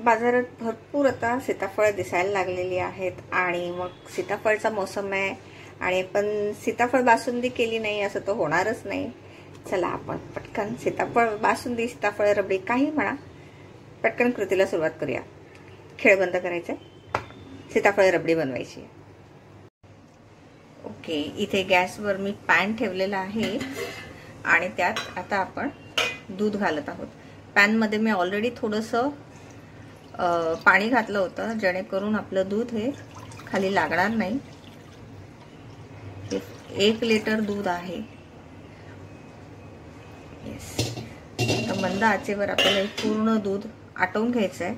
बाजारात भरपूर आता सीताफळ दिसायला लागलेली आहेत आणि मग सीताफळचा मोसम आहे आणि पण सीताफळ बासुंदी केली नाही असं तर होणारच नाही। चला आपण पटकन सीताफळ बासुंदी, सीताफळ रबडी काही म्हणा, पटकन कृतीला सुरुवात करूया। खेळ बंद करायचा, सीताफळ रबडी बनवायची। ओके, इथे गॅसवर मी पॅन ठेवलेला आहे आणि त्यात आता आपण दूध घालत आहोत। पॅन मध्ये मी ऑलरेडी थोडंसं पाणी घातलं होतं जेणेकरून आपलं दूध हे खाली लागणार नाही। 1 लिटर दूध आहे। येस, आता मंद आचेवर आपल्याला पूर्ण दूध आटवून घ्यायचं आहे।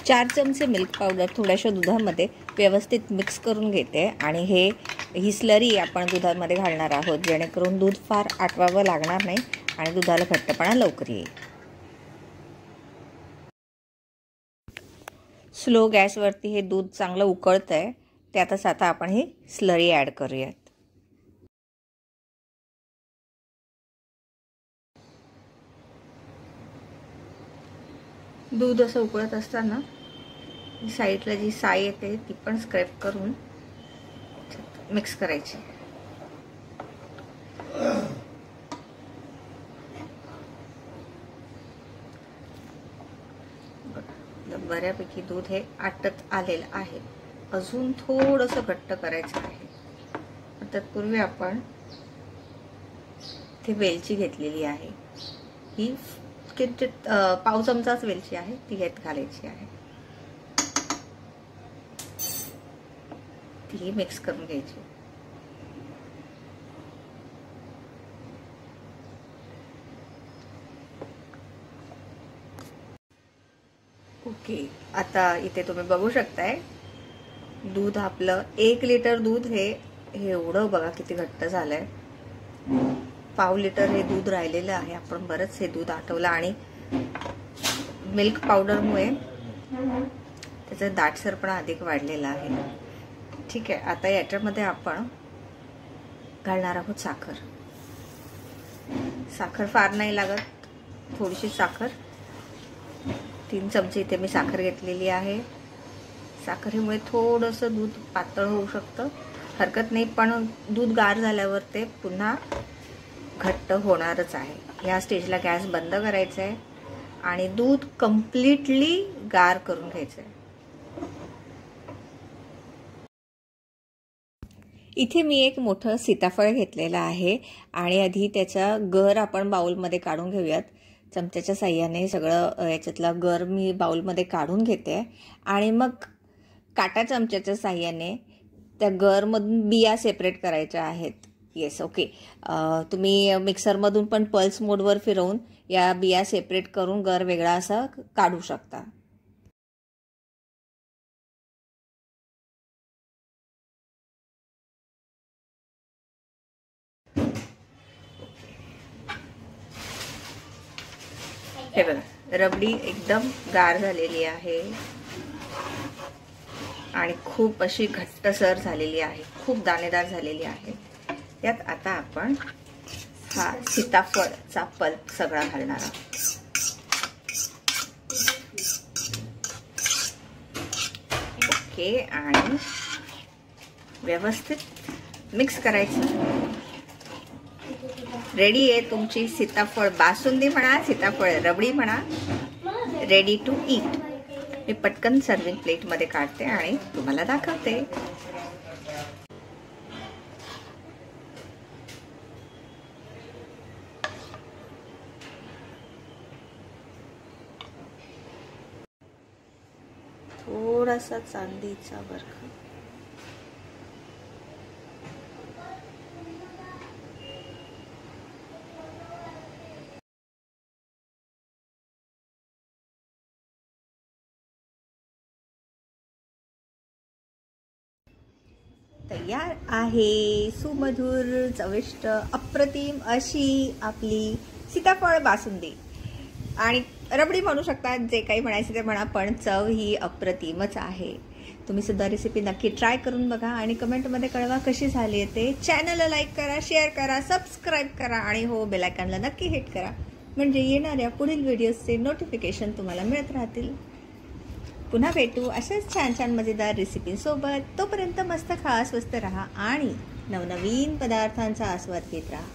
4 चमचे मिल्क पावडर थोड्याशा दुधामध्ये व्यवस्थित मिक्स करून घेते आणि ही स्लरी आपण दुधामध्ये घालणार आहोत जेणेकरून दूध फार आटवावं लागणार नाही आणि दुधाला घट्टपणा लवकर येईल। स्लो गॅसवरती हे दूध चांगलं उकळतंय, त्यातच आता आपण ही स्लरी ॲड करूयात। दूध असं उकळत असताना साईडला जी साय येते ती पण स्क्रॅप करून मिक्स करायची। बऱ्यापैकी दूध हे आटत आलेलं आहे, अजून थोडंसं घट्ट करायचं आहे। तत्पूर्वी आपण ती वेलची घेतलेली आहे, ही किंचित पाव चमचाच वेलची आहे, ती यात घालायची आहे। ती मिक्स करून घ्यायची। ओके, आता इथे तुम्ही बघू शकताय दूध आपलं 1 लिटर दूध हे एवढं बघा किती घट्ट झालंय। पाव लिटर हे दूध राहिलेलं आहे, आपण बरंच हे दूध आटवलं आणि मिल्क पावडरमुळे त्याचा दाटसरपणा अधिक वाढलेला आहे। ठीक आहे, आता याच्यामध्ये आपण घालणार आहोत साखर। साखर फार नाही लागत, थोडीशी साखर, 3 चमचे इथे मी साखर घेतलेली आहे। साखरेमुळे थोडंसं दूध पातळ होऊ शकतं, हरकत नाही, पण दूध गार झाल्यावर ते पुन्हा घट्ट होणारच आहे। या स्टेजला गॅस बंद करायचा आहे आणि दूध कम्प्लिटली गार करून घ्यायचं आहे। इथे मी एक मोठं सीताफळ घेतलेलं आहे आणि आधी त्याचा गर आपण बाउलमध्ये काढून घेऊयात। चमच्याच्या साह्याने सगळं याच्यातला गर मी बाउलमध्ये काढून घेते आणि मग काटा चमच्याच्या साह्याने त्या गरमधून बिया सेपरेट करायच्या आहेत। येस, ओके, तुम्ही मिक्सरमधून पण पल्स मोडवर फिरवून या बिया सेपरेट करून गर वेगळा असा काढू शकता। हे बघा, रबडी एकदम गार झालेली आहे आणि खूप अशी घट्टसर झालेली आहे, खूप दाणेदार झालेली आहे। यात आता आपण हा सीताफळचा पल्प सगळा घालणार आहोत। ओके, आणि व्यवस्थित मिक्स करायचं। रेडी आहे तुमची सीताफळ बासुंदी म्हणा, सीताफळ रबडी म्हणा, रेडी टू ईट। मी पटकन सर्विंग प्लेटमध्ये काढते आणि तुम्हाला दाखवते। थोडासा चांदीचा वर्क, तयार आहे सुमधुर, चविष्ट, अप्रतिम अशी आपली सीताफळ बासुंदी आणि रबडी म्हणू शकता, जे काही म्हणायचं ते म्हणा, पण चव ही अप्रतिमच आहे। तुम्ही सुद्धा रेसिपी नक्की ट्राय करून बघा आणि कमेंटमध्ये कळवा कशी झाली ते। चॅनलला लाईक करा, शेअर करा, सबस्क्राईब करा आणि हो, बेल आयकॉनला नक्की हिट करा म्हणजे येणाऱ्या पुढील व्हिडिओजचे नोटिफिकेशन तुम्हाला मिळत राहतील. पुन्हा भेटू अशाच छान छान मजेदार रेसिपींसोबत. तोपर्यंत मस्त खा, स्वस्त राहा आणि नवनवीन पदार्थांचा आस्वाद घेत राहा.